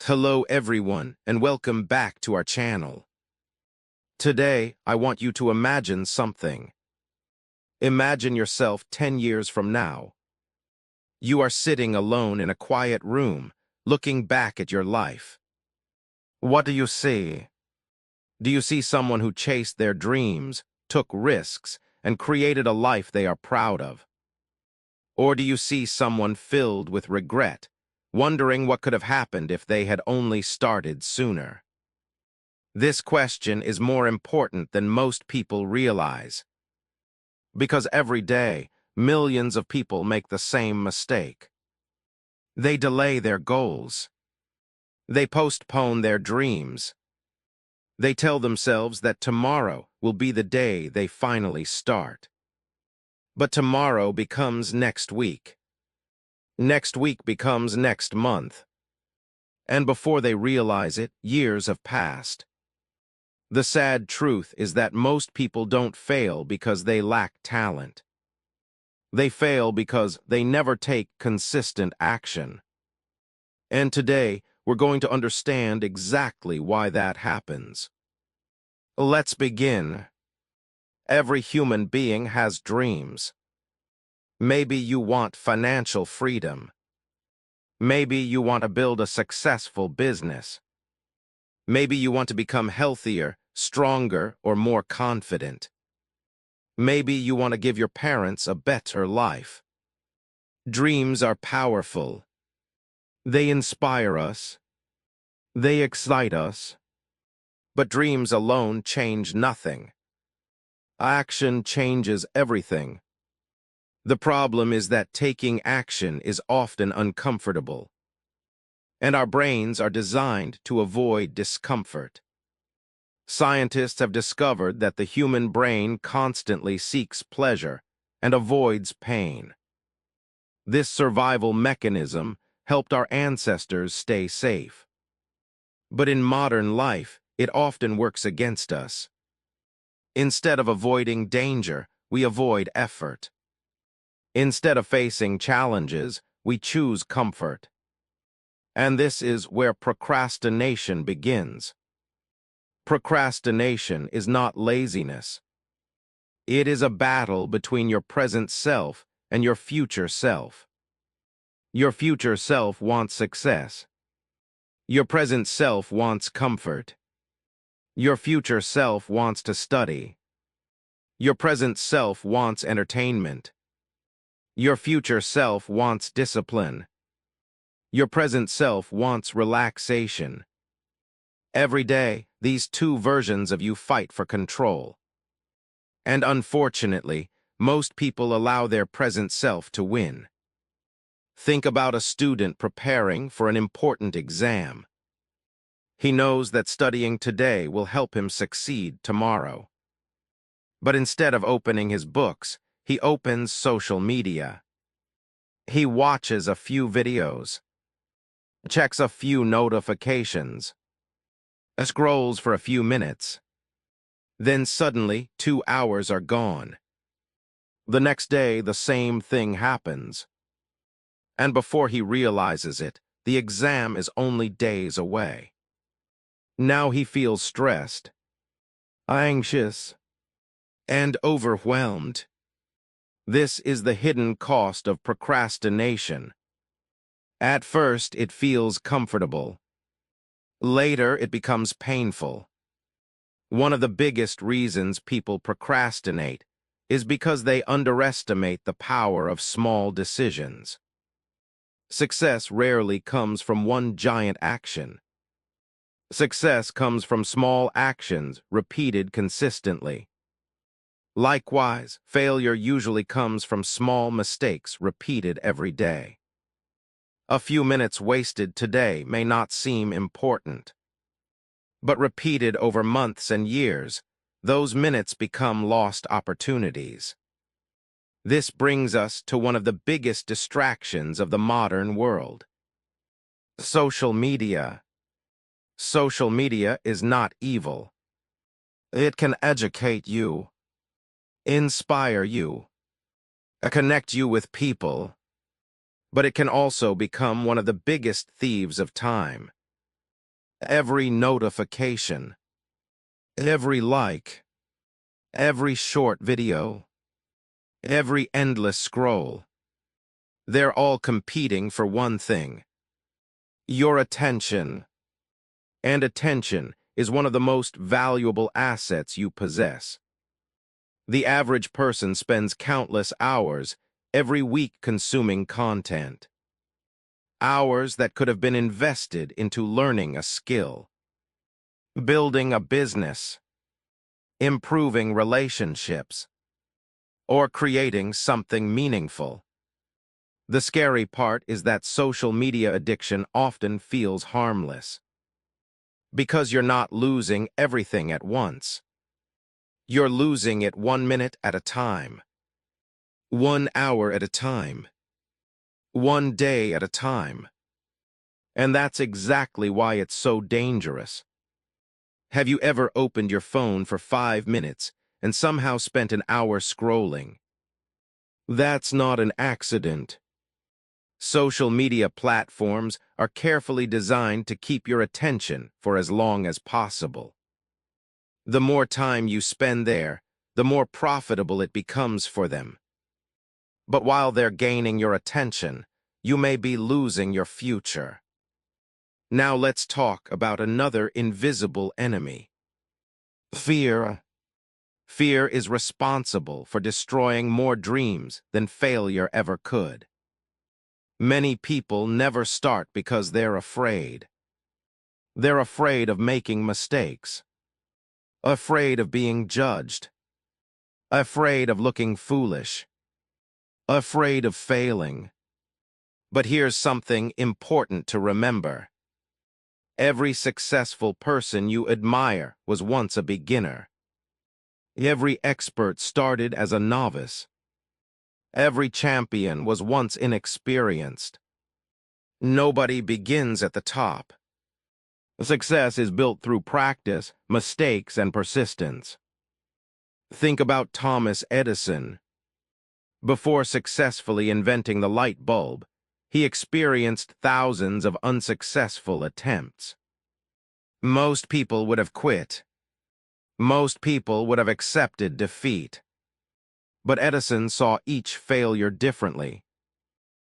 Hello everyone, and welcome back to our channel. Today, I want you to imagine something. Imagine yourself 10 years from now. You are sitting alone in a quiet room, looking back at your life. What do you see? Do you see someone who chased their dreams, took risks, and created a life they are proud of? Or do you see someone filled with regret, wondering what could have happened if they had only started sooner? This question is more important than most people realize. Because every day, millions of people make the same mistake. They delay their goals. They postpone their dreams. They tell themselves that tomorrow will be the day they finally start. But tomorrow becomes next week. Next week becomes next month. And before they realize it, years have passed. The sad truth is that most people don't fail because they lack talent. They fail because they never take consistent action. And today, we're going to understand exactly why that happens. Let's begin. Every human being has dreams. Maybe you want financial freedom. Maybe you want to build a successful business. Maybe you want to become healthier, stronger, or more confident. Maybe you want to give your parents a better life. Dreams are powerful. They inspire us. They excite us. But dreams alone change nothing. Action changes everything. The problem is that taking action is often uncomfortable. And our brains are designed to avoid discomfort. Scientists have discovered that the human brain constantly seeks pleasure and avoids pain. This survival mechanism helped our ancestors stay safe. But in modern life, it often works against us. Instead of avoiding danger, we avoid effort. Instead of facing challenges, we choose comfort. And this is where procrastination begins. Procrastination is not laziness. It is a battle between your present self and your future self. Your future self wants success. Your present self wants comfort. Your future self wants to study. Your present self wants entertainment. Your future self wants discipline. Your present self wants relaxation. Every day, these two versions of you fight for control. And unfortunately, most people allow their present self to win. Think about a student preparing for an important exam. He knows that studying today will help him succeed tomorrow. But instead of opening his books, he opens social media. He watches a few videos, checks a few notifications, scrolls for a few minutes. Then suddenly, 2 hours are gone. The next day, the same thing happens. And before he realizes it, the exam is only days away. Now he feels stressed, anxious, and overwhelmed. This is the hidden cost of procrastination. At first, it feels comfortable. Later, it becomes painful. One of the biggest reasons people procrastinate is because they underestimate the power of small decisions. Success rarely comes from one giant action. Success comes from small actions repeated consistently. Likewise, failure usually comes from small mistakes repeated every day. A few minutes wasted today may not seem important. But repeated over months and years, those minutes become lost opportunities. This brings us to one of the biggest distractions of the modern world. Social media. Social media is not evil. It can educate you, inspire you, connect you with people, but it can also become one of the biggest thieves of time. every notification, every like, every short video, every endless scroll. They're all competing for one thing: your attention. And attention is one of the most valuable assets you possess. The average person spends countless hours every week consuming content. Hours that could have been invested into learning a skill, building a business, improving relationships, or creating something meaningful. The scary part is that social media addiction often feels harmless, because you're not losing everything at once. You're losing it 1 minute at a time, 1 hour at a time, 1 day at a time. And that's exactly why it's so dangerous. Have you ever opened your phone for 5 minutes and somehow spent an hour scrolling? That's not an accident. Social media platforms are carefully designed to keep your attention for as long as possible. The more time you spend there, the more profitable it becomes for them. But while they're gaining your attention, you may be losing your future. Now let's talk about another invisible enemy: fear. Fear is responsible for destroying more dreams than failure ever could. Many people never start because they're afraid. They're afraid of making mistakes, afraid of being judged, afraid of looking foolish, afraid of failing. But here's something important to remember. Every successful person you admire was once a beginner. Every expert started as a novice. Every champion was once inexperienced. Nobody begins at the top. Success is built through practice, mistakes, and persistence. Think about Thomas Edison. Before successfully inventing the light bulb, he experienced thousands of unsuccessful attempts. Most people would have quit. Most people would have accepted defeat. But Edison saw each failure differently.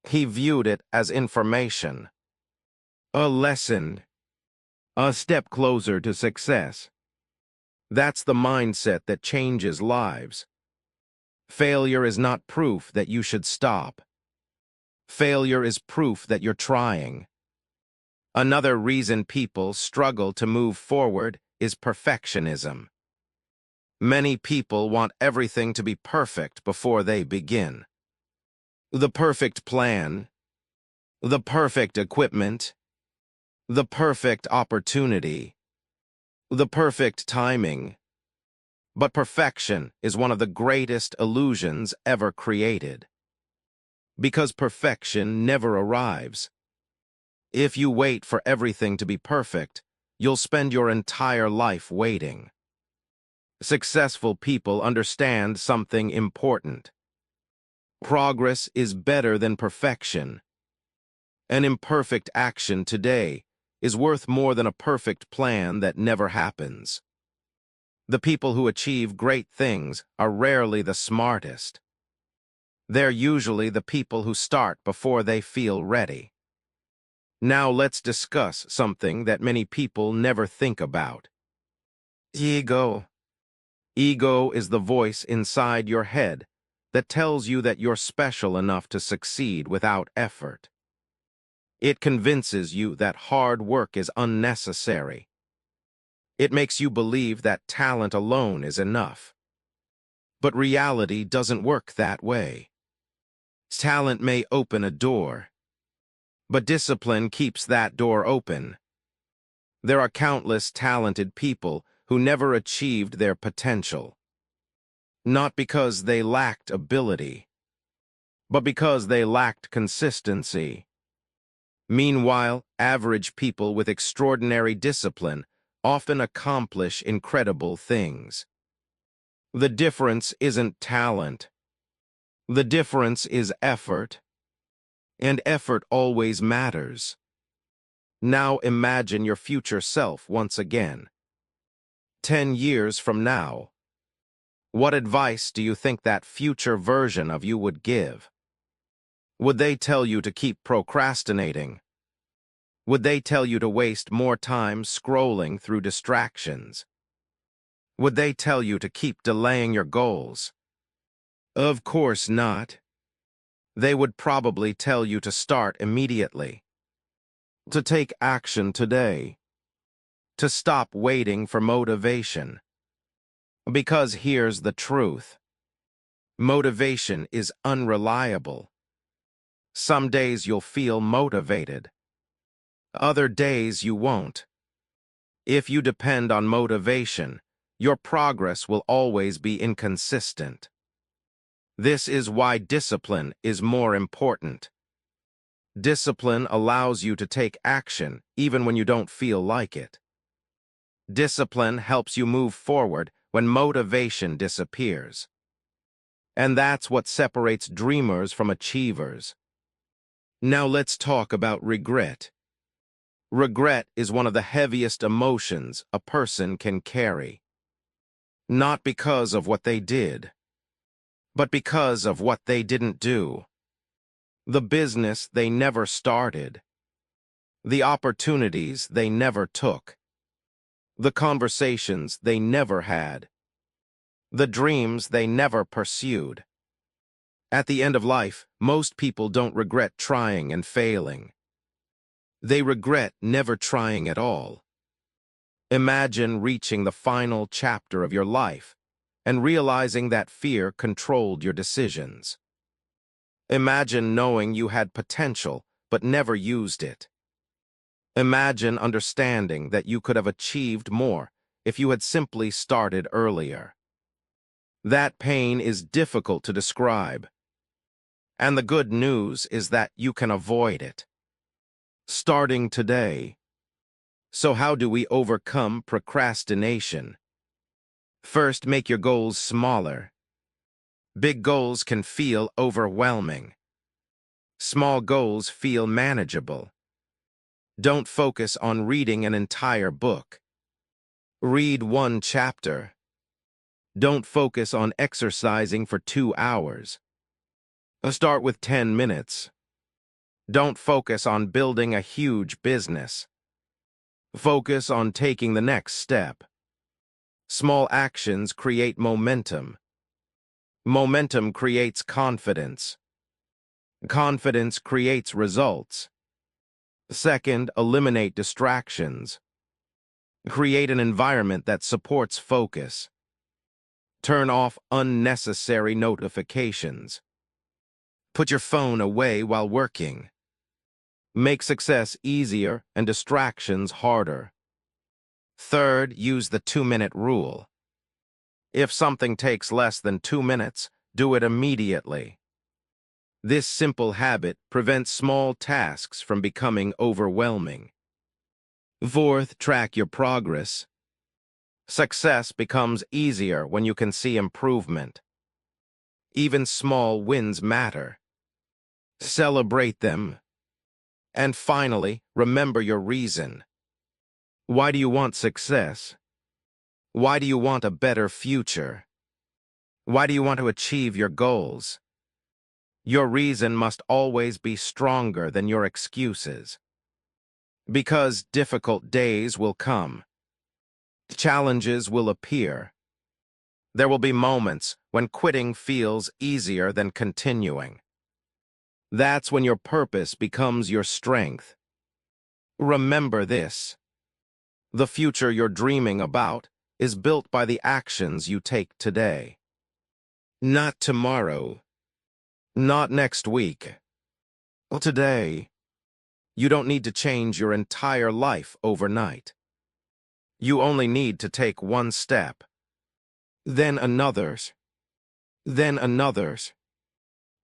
He viewed it as information, a lesson, a step closer to success. That's the mindset that changes lives. Failure is not proof that you should stop. Failure is proof that you're trying. Another reason people struggle to move forward is perfectionism. Many people want everything to be perfect before they begin. The perfect plan, the perfect equipment, the perfect opportunity, the perfect timing. But perfection is one of the greatest illusions ever created, because perfection never arrives. If you wait for everything to be perfect, you'll spend your entire life waiting. Successful people understand something important. Progress is better than perfection. An imperfect action today is worth more than a perfect plan that never happens. The people who achieve great things are rarely the smartest. They're usually the people who start before they feel ready. Now let's discuss something that many people never think about: ego. Ego is the voice inside your head that tells you that you're special enough to succeed without effort. It convinces you that hard work is unnecessary. It makes you believe that talent alone is enough. But reality doesn't work that way. Talent may open a door, but discipline keeps that door open. There are countless talented people who never achieved their potential, not because they lacked ability, but because they lacked consistency. Meanwhile, average people with extraordinary discipline often accomplish incredible things. The difference isn't talent. The difference is effort. And effort always matters. Now imagine your future self once again. 10 years from now. What advice do you think that future version of you would give? Would they tell you to keep procrastinating? Would they tell you to waste more time scrolling through distractions? Would they tell you to keep delaying your goals? Of course not. They would probably tell you to start immediately, to take action today, to stop waiting for motivation. Because here's the truth. Motivation is unreliable. Some days you'll feel motivated. Other days you won't. If you depend on motivation, your progress will always be inconsistent. This is why discipline is more important. Discipline allows you to take action even when you don't feel like it. Discipline helps you move forward when motivation disappears. And that's what separates dreamers from achievers. Now let's talk about regret. Regret is one of the heaviest emotions a person can carry. Not because of what they did, but because of what they didn't do. The business they never started. The opportunities they never took. The conversations they never had. The dreams they never pursued. At the end of life, most people don't regret trying and failing. They regret never trying at all. Imagine reaching the final chapter of your life and realizing that fear controlled your decisions. Imagine knowing you had potential but never used it. Imagine understanding that you could have achieved more if you had simply started earlier. That pain is difficult to describe. And the good news is that you can avoid it. Starting today. So how do we overcome procrastination? First, make your goals smaller. Big goals can feel overwhelming. Small goals feel manageable. Don't focus on reading an entire book. Read one chapter. Don't focus on exercising for 2 hours. Start with 10 minutes. Don't focus on building a huge business. Focus on taking the next step. Small actions create momentum. Momentum creates confidence. Confidence creates results. Second, eliminate distractions. Create an environment that supports focus. Turn off unnecessary notifications. Put your phone away while working. Make success easier and distractions harder. Third, use the 2-minute rule. If something takes less than 2 minutes, do it immediately. This simple habit prevents small tasks from becoming overwhelming. Fourth, track your progress. Success becomes easier when you can see improvement. Even small wins matter. Celebrate them. And finally, remember your reason. Why do you want success? Why do you want a better future? Why do you want to achieve your goals? Your reason must always be stronger than your excuses. Because difficult days will come. Challenges will appear. There will be moments when quitting feels easier than continuing. That's when your purpose becomes your strength. Remember this. The future you're dreaming about is built by the actions you take today. Not tomorrow. Not next week. Today. You don't need to change your entire life overnight. You only need to take one step. Then another's. Then another's.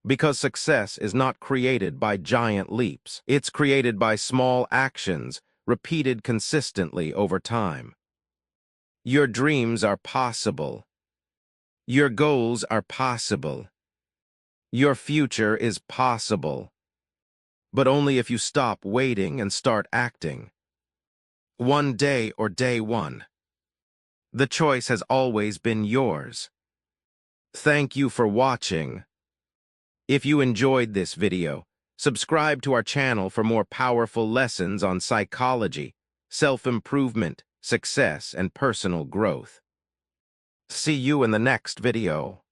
Because success is not created by giant leaps. It's created by small actions, repeated consistently over time. Your dreams are possible. Your goals are possible. Your future is possible. but only if you stop waiting and start acting. One day or day one. The choice has always been yours. Thank you for watching. If you enjoyed this video, subscribe to our channel for more powerful lessons on psychology, self-improvement, success, and personal growth. See you in the next video.